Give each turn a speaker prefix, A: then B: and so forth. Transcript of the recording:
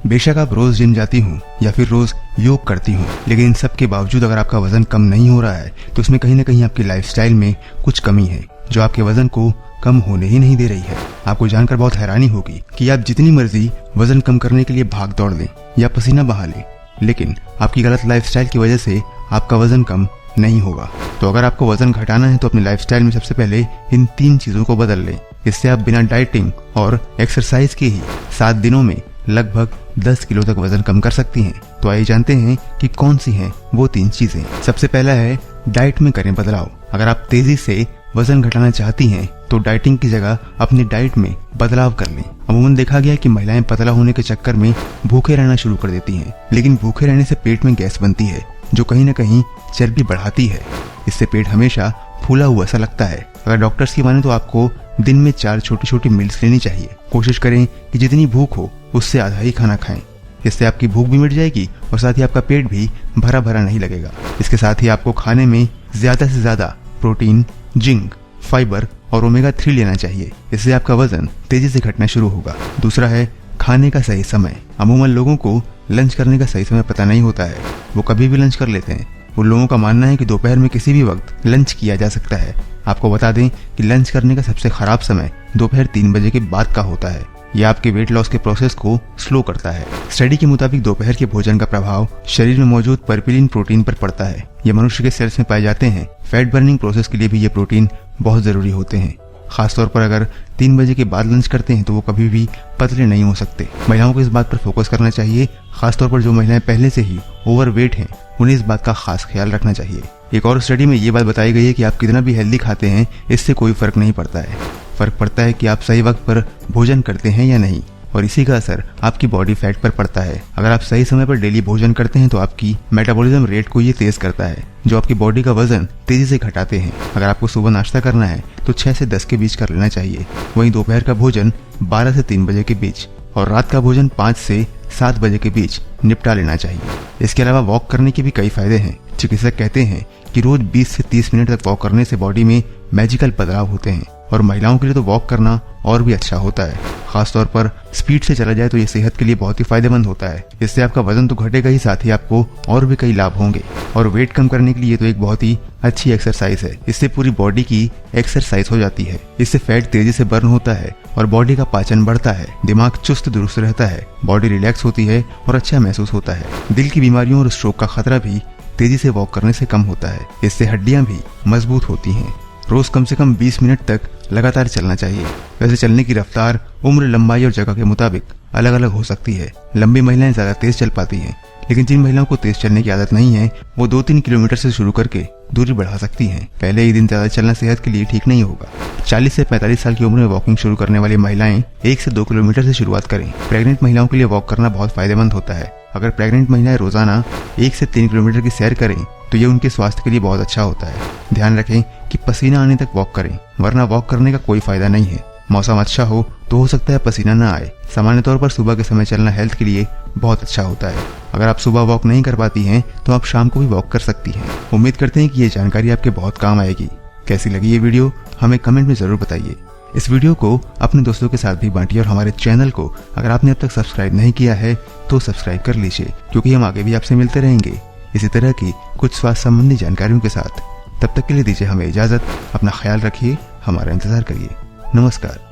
A: बेशक आप रोज जिम जाती हूँ या फिर रोज योग करती हूँ, लेकिन इन सब के बावजूद अगर आपका वजन कम नहीं हो रहा है तो इसमें कहीं ना कहीं आपकी लाइफस्टाइल में कुछ कमी है जो आपके वजन को कम होने ही नहीं दे रही है। आपको जानकर बहुत हैरानी होगी कि आप जितनी मर्जी वजन कम करने के लिए भाग दौड़ लें या पसीना बहा लें, लेकिन आपकी गलत लाइफस्टाइल की वजह से आपका वजन कम नहीं होगा। तो अगर आपको वजन घटाना है तो अपनी लाइफस्टाइल में सबसे पहले इन 3 चीजों को बदल लें। इससे आप बिना डाइटिंग और एक्सरसाइज के ही 7 दिनों में लगभग 10 किलो तक वजन कम कर सकती हैं। तो आइए जानते हैं कि कौन सी हैं वो 3 चीजें। सबसे पहला है डाइट में करें बदलाव। अगर आप तेजी से वजन घटाना चाहती हैं तो डाइटिंग की जगह अपनी डाइट में बदलाव कर लें। अमूमन देखा गया कि महिलाएं पतला होने के चक्कर में भूखे रहना शुरू कर देती हैं, लेकिन भूखे रहने से पेट में गैस बनती है जो कहीं न कहीं चर्बी बढ़ाती है। इससे पेट हमेशा फूला हुआ सा लगता है। अगर डॉक्टर्स की माने तो आपको दिन में 4 छोटी छोटी मील्स लेनी चाहिए। कोशिश करें कि जितनी भूख हो उससे आधा ही खाना खाएं। इससे आपकी भूख भी मिट जाएगी और साथ ही आपका पेट भी भरा भरा नहीं लगेगा। इसके साथ ही आपको खाने में ज्यादा से ज्यादा प्रोटीन, जिंक, फाइबर और ओमेगा 3 लेना चाहिए। इससे आपका वजन तेजी से घटना शुरू होगा। दूसरा है खाने का सही समय। अमूमन लोगों को लंच करने का सही समय पता नहीं होता है, वो कभी भी लंच कर लेते हैं। उन लोगों का मानना है कि दोपहर में किसी भी वक्त लंच किया जा सकता है। आपको बता दें कि लंच करने का सबसे खराब समय दोपहर 3 बजे के बाद का होता है। यह आपके वेट लॉस के प्रोसेस को स्लो करता है। स्टडी के मुताबिक दोपहर के भोजन का प्रभाव शरीर में मौजूद पर्पिलिन प्रोटीन पर पड़ता है। ये मनुष्य के सेल्स में पाए जाते हैं। फैट बर्निंग प्रोसेस के लिए भी ये प्रोटीन बहुत जरूरी होते हैं। खासतौर पर अगर 3 बजे के बाद लंच करते हैं तो वो कभी भी पतले नहीं हो सकते। महिलाओं को इस बात पर फोकस करना चाहिए। खासतौर पर जो महिलाएं पहले से ही ओवरवेट हैं उन्हें इस बात का खास ख्याल रखना चाहिए। एक और स्टडी में ये बात बताई गई है कि आप कितना भी हेल्दी खाते हैं इससे कोई फर्क नहीं पड़ता है। फर्क पड़ता है कि आप सही वक्त पर भोजन करते हैं या नहीं, और इसी का असर आपकी बॉडी फैट पर पड़ता है। अगर आप सही समय पर डेली भोजन करते हैं तो आपकी मेटाबॉलिज्म रेट को ये तेज करता है जो आपकी बॉडी का वजन तेजी से घटाते हैं। अगर आपको सुबह नाश्ता करना है तो 6 से 10 के बीच कर लेना चाहिए। वहीं दोपहर का भोजन 12 से 3 बजे के बीच और रात का भोजन 5 से 7 बजे के बीच निपटा लेना चाहिए। इसके अलावा वॉक करने के भी कई फायदे हैं। चिकित्सक कहते हैं कि रोज 20 से 30 मिनट तक वॉक करने से बॉडी में मैजिकल बदलाव होते हैं, और महिलाओं के लिए तो वॉक करना और भी अच्छा होता है। खासतौर पर स्पीड से चला जाए तो ये सेहत के लिए बहुत ही फायदेमंद होता है। इससे आपका वजन तो घटेगा ही, साथ ही आपको और भी कई लाभ होंगे। और वेट कम करने के लिए तो एक बहुत ही अच्छी एक्सरसाइज है। इससे पूरी बॉडी की एक्सरसाइज हो जाती है। इससे फैट तेजी से बर्न होता है और बॉडी का पाचन बढ़ता है। दिमाग चुस्त दुरुस्त रहता है, बॉडी रिलैक्स होती है और अच्छा महसूस होता है। दिल की बीमारियों और स्ट्रोक का खतरा भी तेजी से वॉक करने से कम होता है। इससे हड्डियां भी मजबूत होती हैं। रोज कम से कम 20 मिनट तक लगातार चलना चाहिए। वैसे चलने की रफ्तार उम्र, लंबाई और जगह के मुताबिक अलग अलग हो सकती है। लंबी महिलाएं ज्यादा तेज चल पाती हैं, लेकिन जिन महिलाओं को तेज चलने की आदत नहीं है वो 2-3 किलोमीटर से शुरू करके दूरी बढ़ा सकती हैं। पहले ही दिन ज्यादा चलना सेहत के लिए ठीक नहीं होगा। 40 से 45 साल की उम्र में वॉकिंग शुरू करने वाली महिलाएं 1 से 2 किलोमीटर से शुरुआत करें। प्रेग्नेंट महिलाओं के लिए वॉक करना बहुत फायदेमंद होता है। अगर प्रेग्नेंट महिलाएं रोजाना 1 से 3 किलोमीटर की सैर करें तो ये उनके स्वास्थ्य के लिए बहुत अच्छा होता है। ध्यान रखें कि पसीना आने तक वॉक करें, वरना वॉक करने का कोई फायदा नहीं है। मौसम अच्छा हो सकता है पसीना न आए। सामान्य तौर पर सुबह के समय चलना हेल्थ के लिए बहुत अच्छा होता है। अगर आप सुबह वॉक नहीं कर पाती हैं तो आप शाम को भी वॉक कर सकती हैं। उम्मीद करते हैं कि ये जानकारी आपके बहुत काम आएगी। कैसी लगी ये वीडियो हमें कमेंट में जरूर बताइए। इस वीडियो को अपने दोस्तों के साथ भी बांटिए और हमारे चैनल को अगर आपने अब तक सब्सक्राइब नहीं किया है तो सब्सक्राइब कर लीजिए, क्योंकि हम आगे भी आपसे मिलते रहेंगे इसी तरह की कुछ स्वास्थ्य संबंधी जानकारियों के साथ। तब तक के लिए दीजिए हमें इजाजत। अपना ख्याल रखिए, हमारा इंतजार करिए। नमस्कार।